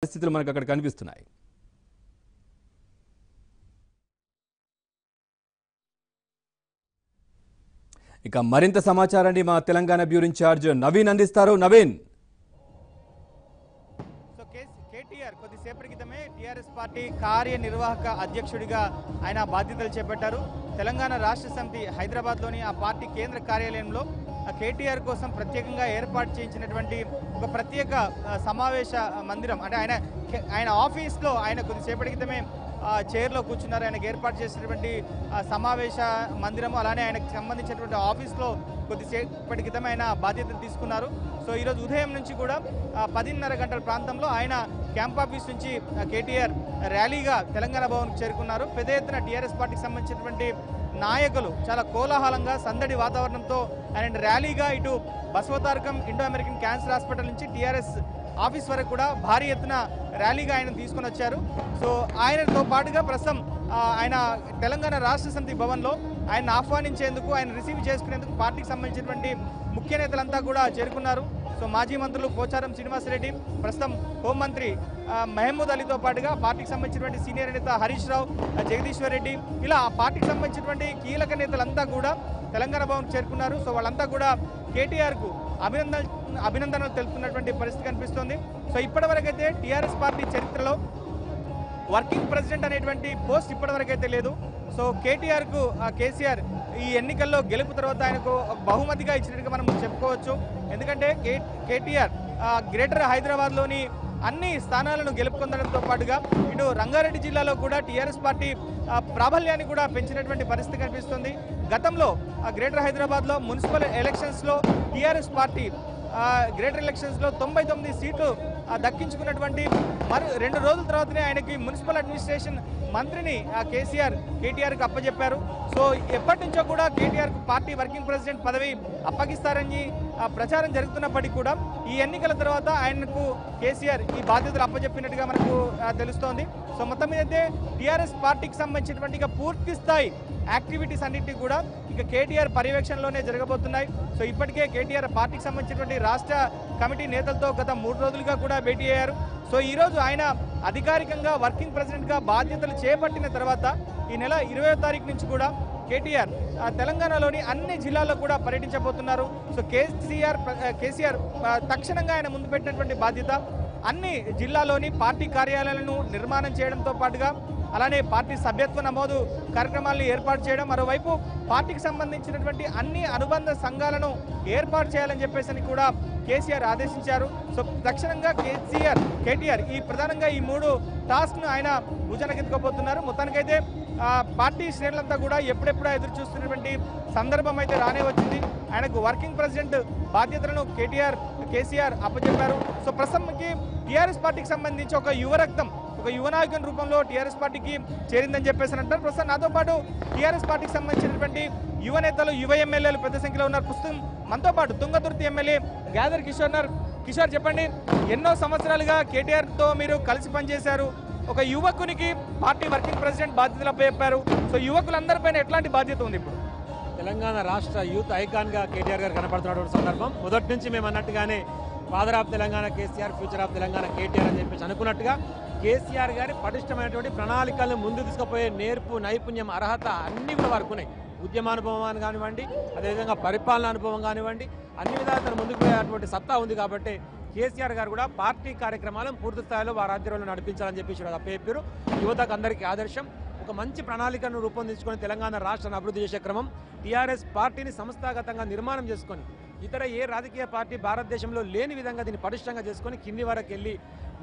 పరిస్థితులు మనకు అక్కడ కనిపిస్తున్నాయి. ఇక మరింత సమాచారాన్ని మా తెలంగాణ బ్యూరో ఇన్ఛార్జ్ నవీన్ అందిస్తారు. నవీన్, కేటీఆర్ కొద్దిసేపటి క్రితమే టీఆర్ఎస్ పార్టీ కార్యనిర్వాహక అధ్యక్షుడిగా ఆయన బాధ్యతలు చేపట్టారు. తెలంగాణ రాష్ట్ర సమితి హైదరాబాద్లోని ఆ పార్టీ కేంద్ర కార్యాలయంలో కేటీఆర్ కోసం ప్రత్యేకంగా ఏర్పాటు చేయించినటువంటి ఒక ప్రత్యేక సమావేశ మందిరం, అంటే ఆయన ఆఫీస్లో ఆయన కొద్దిసేపటి క్రితమే చైర్లో కూర్చున్నారు. ఆయనకు ఏర్పాటు చేసినటువంటి సమావేశ మందిరం, అలానే ఆయనకు సంబంధించినటువంటి ఆఫీస్లో కొద్దిసేపటి క్రితం ఆయన బాధ్యతలు తీసుకున్నారు. సో ఈరోజు ఉదయం నుంచి కూడా 10:30 గంటల ప్రాంతంలో ఆయన క్యాంప్ ఆఫీస్ నుంచి కేటీఆర్ ర్యాలీగా తెలంగాణ భవన్కు చేరుకున్నారు. పెద్ద ఎత్తున టీఆర్ఎస్ పార్టీకి సంబంధించినటువంటి నాయకులు చాలా కోలాహలంగా సందడి వాతావరణంతో ఆయన ర్యాలీగా ఇటు Basavatarakam Indo American cancer hospital నుంచి టీఆర్ఎస్ ఆఫీస్ వరకు కూడా భారీ ఎత్తున ర్యాలీగా ఆయన తీసుకొని వచ్చారు. సో ఆయనతో పాటుగా ప్రస్తుతం ఆయన తెలంగాణ రాష్ట్ర సమితి భవన్లో ఆయన ఆహ్వానించేందుకు, ఆయన రిసీవ్ చేసుకునేందుకు పార్టీకి సంబంధించినటువంటి ముఖ్య నేతలంతా కూడా చేరుకున్నారు. సో మాజీ మంత్రులు పోచారం శ్రీనివాసరెడ్డి, ప్రస్తుతం హోంమంత్రి మహమూద్ అలీతో పాటుగా పార్టీకి సంబంధించినటువంటి సీనియర్ నేత హరీష్ రావు, జగదీశ్వర్ రెడ్డి, ఇలా పార్టీకి సంబంధించినటువంటి కీలక నేతలంతా కూడా తెలంగాణ భవన్కు చేరుకున్నారు. సో వాళ్ళంతా కూడా కేటీఆర్కు అభినందనలు తెలుపుతున్నటువంటి పరిస్థితి కనిపిస్తోంది. సో ఇప్పటివరకైతే టీఆర్ఎస్ పార్టీ చరిత్రలో వర్కింగ్ ప్రెసిడెంట్ అనేటువంటి పోస్ట్ ఇప్పటివరకైతే లేదు. సో కేటీఆర్కు కేసీఆర్ ఈ ఎన్నికల్లో గెలుపు తర్వాత ఆయనకు బహుమతిగా ఇచ్చినట్టుగా మనం చెప్పుకోవచ్చు. ఎందుకంటే కేటీఆర్ గ్రేటర్ హైదరాబాద్లోని అన్ని స్థానాలను గెలుపొందడంతో పాటుగా ఇటు రంగారెడ్డి జిల్లాలో కూడా టీఆర్ఎస్ పార్టీ ప్రాబల్యాన్ని కూడా పెంచినటువంటి పరిస్థితి కనిపిస్తుంది. గతంలో గ్రేటర్ హైదరాబాద్లో మున్సిపల్ ఎలక్షన్స్లో టీఆర్ఎస్ పార్టీ గ్రేటర్ ఎలక్షన్స్లో 99 సీట్లు దక్కించుకున్నటువంటి మరి 2 రోజుల తర్వాతనే ఆయనకి మున్సిపల్ అడ్మినిస్ట్రేషన్ మంత్రిని కేటీఆర్కి అప్పచెప్పారు. సో ఎప్పటి నుంచో కూడా కేటీఆర్కు పార్టీ వర్కింగ్ ప్రెసిడెంట్ పదవి అప్పగిస్తారని ప్రచారం జరుగుతున్నప్పటికీ కూడా ఈ ఎన్నికల తర్వాత ఆయనకు కేసీఆర్ ఈ బాధ్యతలు అప్పచెప్పినట్టుగా మనకు తెలుస్తోంది. సో మొత్తం మీద అయితే టీఆర్ఎస్ పార్టీకి సంబంధించినటువంటి పూర్తి స్థాయి యాక్టివిటీస్ అన్నింటినీ కూడా ఇక కేటీఆర్ పర్యవేక్షణలోనే జరగబోతున్నాయి. సో ఇప్పటికే కేటీఆర్ పార్టీకి సంబంధించినటువంటి రాష్ట్ర కమిటీ నేతలతో గత 3 రోజులుగా కూడా భేటీ అయ్యారు. సో ఈరోజు ఆయన అధికారికంగా వర్కింగ్ ప్రెసిడెంట్గా బాధ్యతలు చేపట్టిన తర్వాత ఈ నెల 20వ తారీఖు నుంచి కూడా కేటీఆర్ తెలంగాణలోని అన్ని జిల్లాల్లో కూడా పర్యటించబోతున్నారు. సో కేసీఆర్ తక్షణంగా ఆయన ముందు పెట్టినటువంటి బాధ్యత అన్ని జిల్లాలోని పార్టీ కార్యాలయాలను నిర్మాణం చేయడంతో పాటుగా అలానే పార్టీ సభ్యత్వ నమోదు కార్యక్రమాలను ఏర్పాటు చేయడం, మరోవైపు పార్టీకి సంబంధించినటువంటి అన్ని అనుబంధ సంఘాలను ఏర్పాటు చేయాలని చెప్పేసి కూడా కేసీఆర్ ఆదేశించారు. సో తక్షణంగా కేటీఆర్ ఈ ప్రధానంగా ఈ 3 టాస్క్ను ఆయన భుజానకెత్తుకోబోతున్నారు. మొత్తానికైతే పార్టీ శ్రేణులంతా కూడా ఎప్పుడెప్పుడో ఎదురు చూస్తున్నటువంటి సందర్భం అయితే రానే వచ్చింది. ఆయనకు వర్కింగ్ ప్రెసిడెంట్ బాధ్యతలను కేసీఆర్ అప్పచెప్పారు. సో ప్రస్తుతానికి టీఆర్ఎస్ పార్టీకి సంబంధించి ఒక యువరక్తం, ఒక యువ నాయకుని రూపంలో టీఆర్ఎస్ పార్టీకి చేరిందని చెప్పేసి అంటారు. ప్రస్తుతం నాతో పాటు టీఆర్ఎస్ పార్టీకి సంబంధించినటువంటి యువ నేతలు, యువ ఎమ్మెల్యేలు పెద్ద సంఖ్యలో ఉన్నారు. ప్రస్తుతం మనతో పాటు తుంగతుర్తి ఎమ్మెల్యే గ్యాదర్ కిషోర్ చెప్పండి, ఎన్నో సంవత్సరాలుగా కేటీఆర్తో మీరు కలిసి పనిచేశారు. ఒక యువకునికి పార్టీ వర్కింగ్ ప్రెసిడెంట్ బాధ్యతలు అప్పచెప్పారు. సో యువకులందరిపైన ఎట్లాంటి బాధ్యత ఉంది ఇప్పుడు? తెలంగాణ రాష్ట్ర యూత్ ఐకాన్గా కేటీఆర్ గారు కనపడుతున్నటువంటి సందర్భం. మొదటి నుంచి మేము అన్నట్టుగానే father of Telangana KCR, future of Telangana KTR అని చెప్పేసి అనుకున్నట్టుగా కేసీఆర్ గారి పటిష్టమైనటువంటి ప్రణాళికలను ముందు తీసుకుపోయే నేర్పు, నైపుణ్యం, అర్హత అన్నీ కూడా వారికి ఉన్నాయి. ఉద్యమానుభవం కానివ్వండి, అదేవిధంగా పరిపాలన అనుభవం కానివ్వండి, అన్ని విధాలు తను ముందుకు పోయేటువంటి సత్తా ఉంది. కాబట్టి కేసీఆర్ గారు కూడా పార్టీ కార్యక్రమాలను పూర్తి స్థాయిలో వారి ఆధ్వర్యంలో నడిపించాలని చెప్పేసి అప్పచెప్పారు. యువతకు అందరికీ ఆదర్శం. ఒక మంచి ప్రణాళికను రూపొందించుకొని తెలంగాణ రాష్ట్రాన్ని అభివృద్ధి చేసే క్రమం, టీఆర్ఎస్ పార్టీని సంస్థాగతంగా నిర్మాణం చేసుకొని ఇతర ఏ రాజకీయ పార్టీ భారతదేశంలో లేని విధంగా దీన్ని పటిష్టంగా చేసుకొని కింది వరకు వెళ్ళి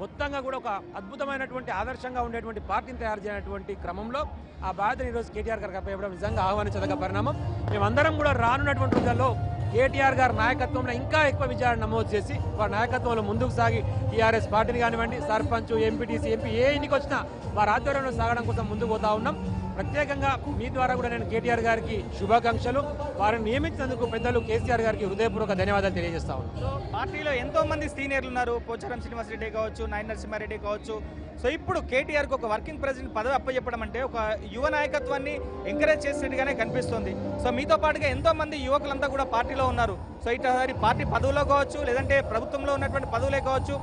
మొత్తంగా కూడా ఒక అద్భుతమైనటువంటి ఆదర్శంగా ఉండేటువంటి పార్టీని తయారు చేయనటువంటి క్రమంలో ఆ బాధ్యతను ఈరోజు కేటీఆర్ గారికి అప్పచెప్పడం నిజంగా ఆహ్వానించదగ్గ పరిణామం. మేమందరం కూడా రానున్నటువంటి రోజుల్లో కేటీఆర్ గారి నాయకత్వంలో ఇంకా ఎక్కువ విజయాన్ని నమోదు చేసి వారి నాయకత్వంలో ముందుకు సాగి టీఆర్ఎస్ పార్టీని కానివ్వండి, సర్పంచ్, ఎంపీటీసీ, ఎంపీ ఏ ఎన్నిక వచ్చినా వారి ఆధ్వర్యంలో సాగడం కోసం ముందుకు పోతా ఉన్నాం. ప్రత్యేకంగా మీ ద్వారా కూడా నేను కేటీఆర్ గారికి శుభాకాంక్షలు, వారిని నియమించినందుకు పెద్దలు కేసీఆర్ గారికి హృదయపూర్వక ధన్యవాదాలు తెలియజేస్తా ఉన్నాను. సో పార్టీలో ఎంతో మంది సీనియర్లు ఉన్నారు. పోచారం శ్రీనివాసరెడ్డి కావచ్చు, నాయన నరసింహారెడ్డి కావచ్చు. సో ఇప్పుడు కేటీఆర్కి ఒక వర్కింగ్ ప్రెసిడెంట్ పదవి అప్పచెప్పడం అంటే ఒక యువ నాయకత్వాన్ని ఎంకరేజ్ చేసేట్టుగానే కనిపిస్తుంది. సో మీతో పాటుగా ఎంతో మంది యువకులంతా కూడా పార్టీలో ఉన్నారు. సో ఇటు పార్టీ పదవులో కావచ్చు, లేదంటే ప్రభుత్వంలో ఉన్నటువంటి పదవులే కావచ్చు,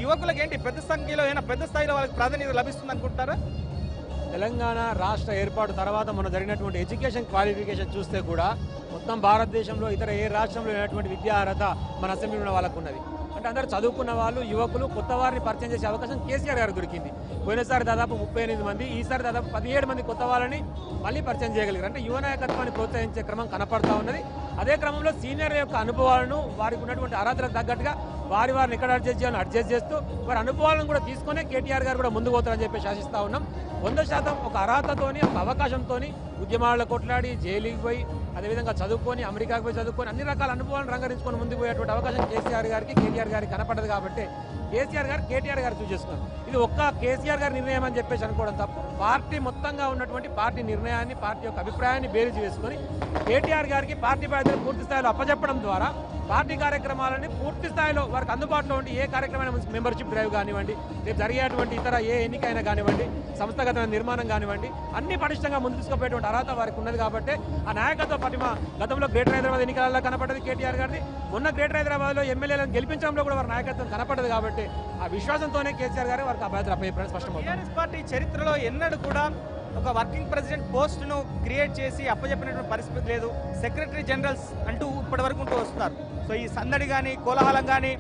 యువకులకు ఏంటి పెద్ద సంఖ్యలో పెద్ద స్థాయిలో వాళ్ళకి ప్రాధాన్యత లభిస్తుంది అనుకుంటారా? తెలంగాణ రాష్ట్ర ఏర్పాటు తర్వాత మనం జరిగినటువంటి ఎడ్యుకేషన్ క్వాలిఫికేషన్ చూస్తే కూడా మొత్తం భారతదేశంలో ఇతర ఏ రాష్ట్రంలో లేనటువంటి విద్యా అర్హత మన అసెంబ్లీలో ఉన్న వాళ్ళకు ఉన్నది. అంటే అందరూ చదువుకున్న వాళ్ళు, యువకులు, కొత్త వారిని పరిచయం చేసే అవకాశం కేసీఆర్ గారు దొరికింది. పోయినసారి దాదాపు 38 మంది, ఈసారి దాదాపు 17 మంది కొత్త వాళ్ళని మళ్ళీ పరిచయం చేయగలిగారు. అంటే యువ నాయకత్వాన్ని ప్రోత్సహించే క్రమం కనపడతా ఉన్నది. అదే క్రమంలో సీనియర్ యొక్క అనుభవాలను, వారికి ఉన్నటువంటి అర్హతలకు తగ్గట్టుగా వారిని ఎక్కడ అడ్జస్ట్ చేయాలని అడ్జస్ట్ చేస్తూ వారి అనుభవాలను కూడా తీసుకునే కేటీఆర్ గారు కూడా ముందుకు పోతారని చెప్పి ఆశిస్తూ ఉన్నాం. 100% ఒక అర్హతతోని, ఒక అవకాశంతోని ఉద్యమాల్లో కొట్లాడి జైలుకి పోయి, అదేవిధంగా చదువుకొని, అమెరికాకు పోయి చదువుకొని, అన్ని రకాల అనుభవాలను రంగరించుకొని ముందుకు పోయేటువంటి అవకాశం కేసీఆర్ గారికి కనపడదు. కాబట్టి కేటీఆర్ గారు చూస్ చేసుకున్నారు. ఇది ఒక్క కేసీఆర్ గారి నిర్ణయం అని చెప్పేసి అనుకోవడం తప్పు. పార్టీ మొత్తంగా ఉన్నటువంటి పార్టీ నిర్ణయాన్ని, పార్టీ యొక్క అభిప్రాయాన్ని బేరీజు వేసుకొని కేటీఆర్ గారికి పార్టీ బాధ్యతలు పూర్తి స్థాయిలో అప్పచెప్పడం ద్వారా పార్టీ కార్యక్రమాలని పూర్తి స్థాయిలో వారికి అందుబాటులో ఉండి, ఏ కార్యక్రమమైన మెంబర్షిప్ డ్రైవ్ కానివ్వండి, రేపు జరిగేటువంటి ఇతర ఏ ఎన్నికైనా కానివ్వండి, సంస్థాగత నిర్మాణం కానివ్వండి, అన్ని పటిష్టంగా ముందు తీసుకుపోయేటువంటి అర్హత వారికి ఉన్నది. కాబట్టి ఆ నాయకత్వ పటిమ గతంలో గ్రేటర్ హైదరాబాద్ ఎన్నికలలో కనపడ్డది కేటీఆర్ గారిది. మొన్న గ్రేటర్ హైదరాబాద్లో ఎమ్మెల్యేలను గెలిపించడంలో కూడా వారి నాయకత్వం కనపడ్డది. కాబట్టి ఆ విశ్వాసంతోనే కేసీఆర్ గారు వారికి అభ్యర్థులు అప్పచెప్పడం స్పష్టమవుతుంది. టీఆర్ఎస్ పార్టీ చరిత్రలో ఎన్నడూ కూడా ఒక వర్కింగ్ ప్రెసిడెంట్ పోస్టును క్రియేట్ చేసి అప్పచెప్పినటువంటి పరిస్థితి లేదు. సెక్రటరీ జనరల్స్ అంటూ ఇప్పటి వరకు ఉంటూ వస్తున్నారు. సో ఈ సందడి కానీ, కోలాహలం కానీ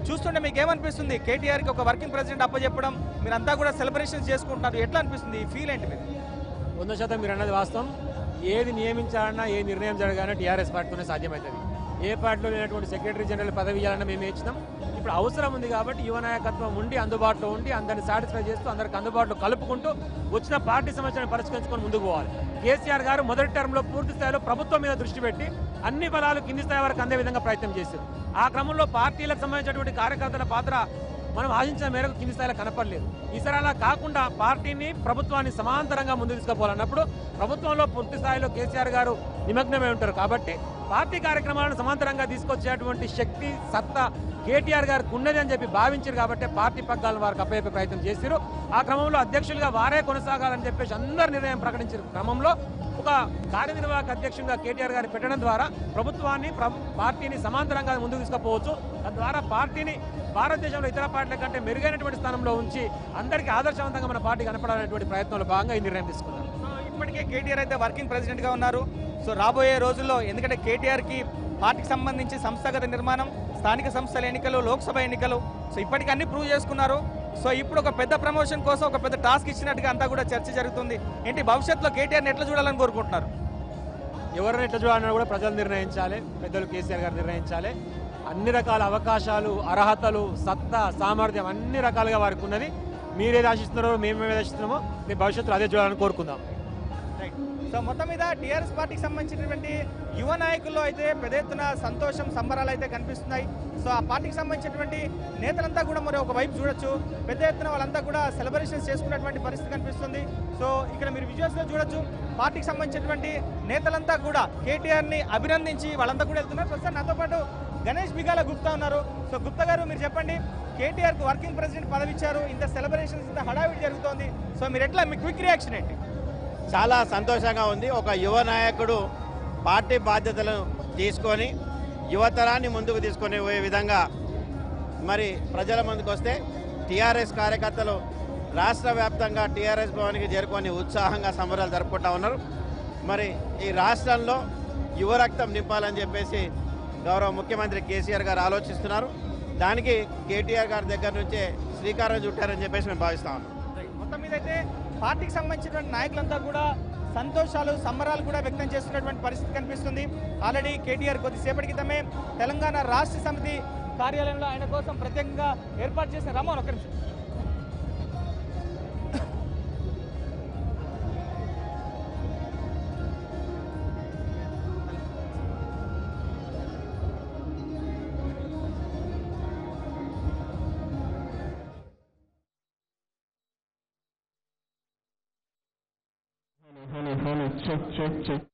చూస్తుంటే మీకు ఏమనిపిస్తుంది? కేటీఆర్కి ఒక వర్కింగ్ ప్రెసిడెంట్ అప్పచెప్పడం, మీరంతా కూడా సెలబ్రేషన్స్ చేసుకుంటున్నారు, ఎట్లా అనిపిస్తుంది? ఈ ఫీల్ ఏంటి మీరు? 100% మీరు అన్నది వాస్తవం. ఏది నియమించాలన్నా, ఏ నిర్ణయం జరగాలన్నా టీఆర్ఎస్ పార్టీతోనే సాధ్యమవుతుంది. ఏ పార్టీలో లేనటువంటి సెక్రటరీ జనరల్ పదవి ఇవ్వాలన్నా మేము ఇచ్చినాం. ఇప్పుడు అవసరం ఉంది కాబట్టి యువ నాయకత్వం ఉండి, అందుబాటులో ఉండి, అందరిని సాటిస్ఫై చేస్తూ, అందరికి అందుబాటులో కలుపుకుంటూ వచ్చిన పార్టీ సమస్యలను పరిష్కరించుకొని ముందుకు పోవాలి. కేసీఆర్ గారు మొదటి టర్మ్లో పూర్తి స్థాయిలో ప్రభుత్వం మీద దృష్టి పెట్టి అన్ని బలాలు కింది స్థాయి వరకు అందే విధంగా ప్రయత్నం చేశారు. ఆ క్రమంలో పార్టీలకు సంబంధించినటువంటి కార్యకర్తల పాత్ర మనం ఆశించిన మేరకు కింది స్థాయిలో కనపడలేదు. ఈసారి అలా కాకుండా పార్టీని, ప్రభుత్వాన్ని సమాంతరంగా ముందుకు తీసుకుపోవాలన్నప్పుడు ప్రభుత్వంలో పూర్తి స్థాయిలో కేసీఆర్ గారు నిమగ్నమై ఉంటారు. కాబట్టి పార్టీ కార్యక్రమాలను సమాంతరంగా తీసుకొచ్చేటువంటి శక్తి, సత్తా కేటీఆర్ గారికి ఉన్నది అని చెప్పి భావించారు. కాబట్టి పార్టీ పగ్గాలను వారికి అప్పయ్యే ప్రయత్నం చేశారు. ఆ క్రమంలో అధ్యక్షులుగా వారే కొనసాగాలని చెప్పేసి అందరు నిర్ణయం ప్రకటించిన క్రమంలో ఒక కార్యనిర్వాహక అధ్యక్షుడిగా కేటీఆర్ గారిని పెట్టడం ద్వారా ప్రభుత్వాన్ని, పార్టీని సమాంతరంగా ముందుకు తీసుకుపోవచ్చు. తద్వారా పార్టీని భారతదేశంలో ఇతర పార్టీల కంటే మెరుగైనటువంటి స్థానంలో ఉంచి అందరికీ ఆదర్శవంతంగా మన పార్టీ కనపడాలనేటువంటి ప్రయత్నంలో భాగంగా ఈ నిర్ణయం తీసుకున్నారు. ఇప్పటికే కేటీఆర్ అయితే వర్కింగ్ ప్రెసిడెంట్గా ఉన్నారు. సో రాబోయే రోజుల్లో, ఎందుకంటే కేటీఆర్కి పార్టీకి సంబంధించి సంస్థాగత నిర్మాణం, స్థానిక సంస్థల ఎన్నికలు, లోక్సభ ఎన్నికలు, సో ఇప్పటికీ అన్ని ప్రూవ్ చేసుకున్నారు. సో ఇప్పుడు ఒక పెద్ద ప్రమోషన్ కోసం ఒక పెద్ద టాస్క్ ఇచ్చినట్టుగా అంతా కూడా చర్చ జరుగుతుంది. ఏంటి భవిష్యత్తులో కేటీఆర్ని ఎట్లా చూడాలని కోరుకుంటున్నారు? ఎవరిని ఎట్లా చూడాలన్నా కూడా ప్రజలు నిర్ణయించాలి, పెద్దలు కేసీఆర్ గారు నిర్ణయించాలి. అన్ని రకాల అవకాశాలు, అర్హతలు, సత్తా, సామర్థ్యం అన్ని రకాలుగా వారికి ఉన్నది. మీరేది ఆశిస్తున్నారో, మేము ఏది ఆశిస్తున్నామో భవిష్యత్తులో అదే చూడాలని కోరుకుందాం. సో మొత్తం మీద టీఆర్ఎస్ పార్టీకి సంబంధించినటువంటి యువ నాయకుల్లో అయితే పెద్ద ఎత్తున సంతోషం, సంబరాలు అయితే కనిపిస్తున్నాయి. సో ఆ పార్టీకి సంబంధించినటువంటి నేతలంతా కూడా మరి ఒక వైపు చూడొచ్చు, పెద్ద ఎత్తున వాళ్ళంతా కూడా సెలబ్రేషన్స్ చేసుకున్నటువంటి పరిస్థితి కనిపిస్తుంది. సో ఇక్కడ మీరు విజువల్స్లో చూడొచ్చు, పార్టీకి సంబంధించినటువంటి నేతలంతా కూడా కేటీఆర్ని అభినందించి వాళ్ళంతా కూడా వెళ్తున్నారు. ప్రస్తుతం నాతో పాటు గణేష్ బిగాల గుప్తా ఉన్నారు. సో గుప్తా గారు, మీరు చెప్పండి, కేటీఆర్కు వర్కింగ్ ప్రెసిడెంట్ పదవి ఇచ్చారు, ఇంత సెలబ్రేషన్స్, ఇంత హడావిడి జరుగుతోంది. సో మీరు ఎట్లా, మీ క్విక్ రియాక్షన్ ఏంటి? చాలా సంతోషంగా ఉంది. ఒక యువ నాయకుడు పార్టీ బాధ్యతలను తీసుకొని యువతరాన్ని ముందుకు తీసుకొని పోయే విధంగా మరి ప్రజల ముందుకు వస్తే టీఆర్ఎస్ కార్యకర్తలు రాష్ట్ర వ్యాప్తంగా టీఆర్ఎస్ భవన్కి చేరుకొని ఉత్సాహంగా సంబరాలు జరుపుకుంటా ఉన్నారు. మరి ఈ రాష్ట్రంలో యువ రక్తం నింపాలని చెప్పేసి గౌరవ ముఖ్యమంత్రి కేసీఆర్ గారు ఆలోచిస్తున్నారు. దానికి కేటీఆర్ గారి దగ్గర నుంచే శ్రీకారం చుట్టారని చెప్పేసి మేము భావిస్తా ఉన్నాం. మొత్తం మీద అయితే పార్టీకి సంబంధించినటువంటి నాయకులంతా కూడా సంతోషాలు, సంబరాలు కూడా వ్యక్తం చేస్తున్నటువంటి పరిస్థితి కనిపిస్తుంది. ఆల్రెడీ కేటీఆర్ కొద్దిసేపటి క్రితమే తెలంగాణ రాష్ట్ర సమితి కార్యాలయంలో ఆయన కోసం ప్రత్యేకంగా ఏర్పాటు చేసిన రమోన్ ఒక నిమిషం Hello, check.